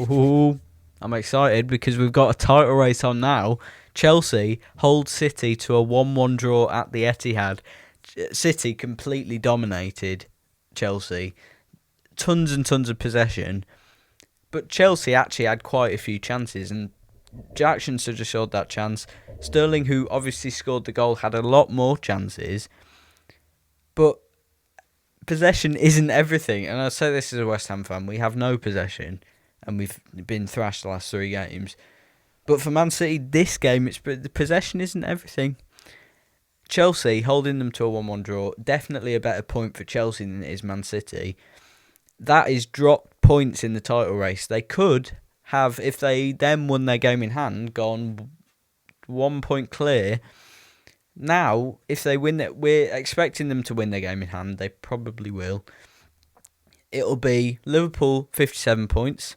Ooh, I'm excited because we've got a title race on now. Chelsea hold City to a 1-1 draw at the Etihad. City completely dominated Chelsea. Tons and tons of possession. But Chelsea actually had quite a few chances, and Jackson should have showed that chance. Sterling, who obviously scored the goal, had a lot more chances. But possession isn't everything. And I say this as a West Ham fan. We have no possession, and we've been thrashed the last 3 games. But for Man City, this game, the possession isn't everything. Chelsea holding them to a 1-1 draw, definitely a better point for Chelsea than it is Man City. That is dropped points in the title race. They could have, if they then won their game in hand, gone 1 point clear. Now, if they win it, we're expecting them to win their game in hand. They probably will. It'll be Liverpool 57 points,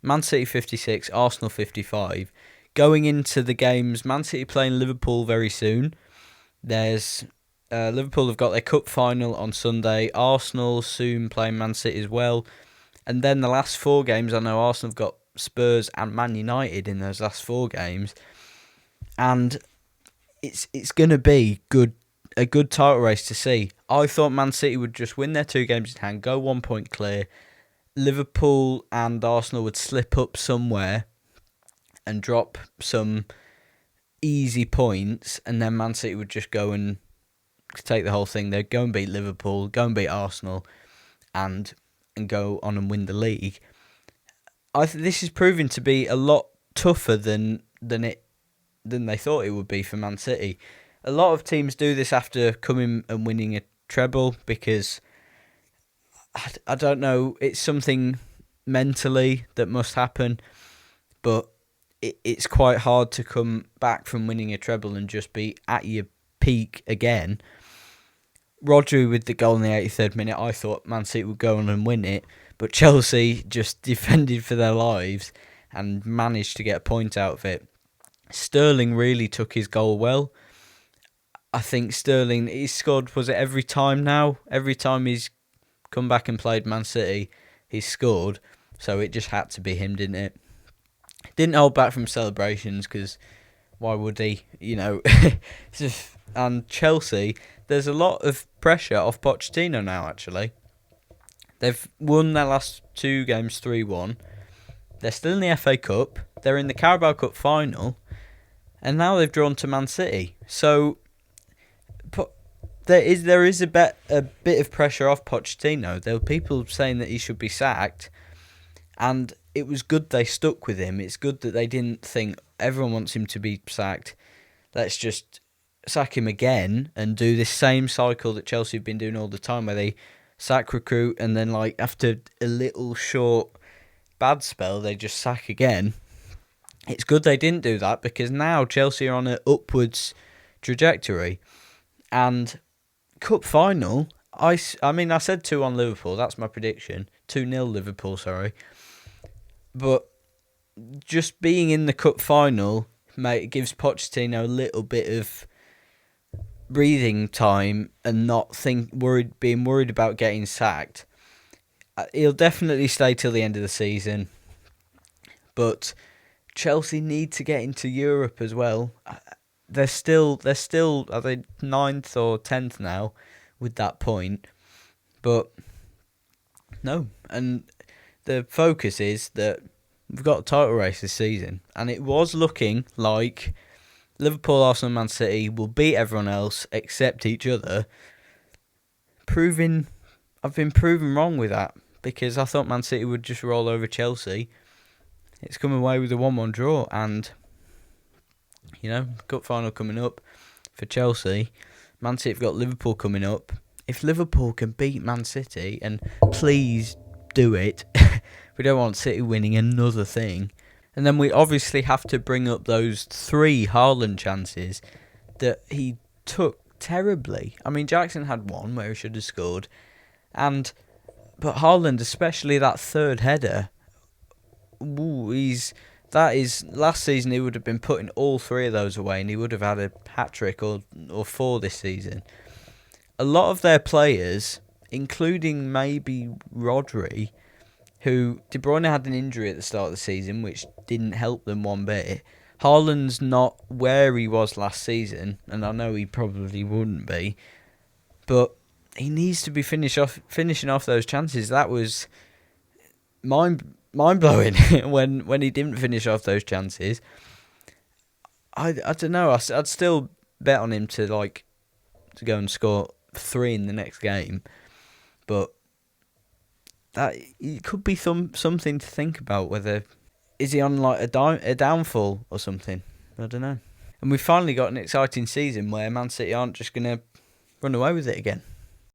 Man City 56, Arsenal 55. Going into the games, Man City playing Liverpool very soon. There's Liverpool have got their cup final on Sunday. Arsenal soon playing Man City as well. And then the last 4 games, I know Arsenal have got Spurs and Man United in those last 4 games. And it's going to be a good title race to see. I thought Man City would just win their 2 games in hand, go 1 point clear. Liverpool and Arsenal would slip up somewhere and drop some easy points, and then Man City would just go and take the whole thing. They'd go and beat Liverpool, go and beat Arsenal, and go on and win the league. I think this is proving to be a lot tougher than they thought it would be for Man City. A lot of teams do this after coming and winning a treble because I don't know, it's something mentally that must happen, but it's quite hard to come back from winning a treble and just be at your peak again. Rodri with the goal in the 83rd minute, I thought Man City would go on and win it, but Chelsea just defended for their lives and managed to get a point out of it. Sterling really took his goal well. I think Sterling, he's scored, was it every time now? Every time he's come back and played Man City, he's scored. So it just had to be him, didn't it? Didn't hold back from celebrations because why would he? You know. And Chelsea, there's a lot of pressure off Pochettino now, actually. They've won their last 2 games 3-1. They're still in the FA Cup. They're in the Carabao Cup final. And now they've drawn to Man City. So there is a bit of pressure off Pochettino. There were people saying that he should be sacked. And it was good they stuck with him. It's good that they didn't think everyone wants him to be sacked. Let's just sack him again and do this same cycle that Chelsea have been doing all the time where they sack, recruit, and then like after a little short bad spell, they just sack again. It's good they didn't do that because now Chelsea are on an upwards trajectory. And cup final, I mean, I said 2-1 Liverpool. That's my prediction. 2-0 Liverpool, sorry. But just being in the cup final, mate, it gives Pochettino a little bit of breathing time and not being worried about getting sacked. He'll definitely stay till the end of the season. But Chelsea need to get into Europe as well. They're still are they 9th or 10th now with that point. But no, and the focus is that we've got a title race this season, and it was looking like Liverpool, Arsenal, Man City will beat everyone else except each other. I've been proven wrong with that because I thought Man City would just roll over Chelsea. It's come away with a 1-1 draw, and cup final coming up for Chelsea. Man City have got Liverpool coming up. If Liverpool can beat Man City, and please do it, we don't want City winning another thing. And then we obviously have to bring up those 3 Haaland chances that he took terribly. I mean, Jackson had one where he should have scored, but Haaland, especially that 3rd header, last season he would have been putting all 3 of those away, and he would have had a hat-trick or 4 this season. A lot of their players, including maybe Rodri, who De Bruyne had an injury at the start of the season, which didn't help them one bit. Haaland's not where he was last season, and I know he probably wouldn't be, but he needs to be finishing off those chances. That was mind blowing when he didn't finish off those chances. I don't know. I'd still bet on him to go and score 3 in the next game, but that it could be something to think about. Whether is he on like a downfall or something? I don't know. And we've finally got an exciting season where Man City aren't just going to run away with it again.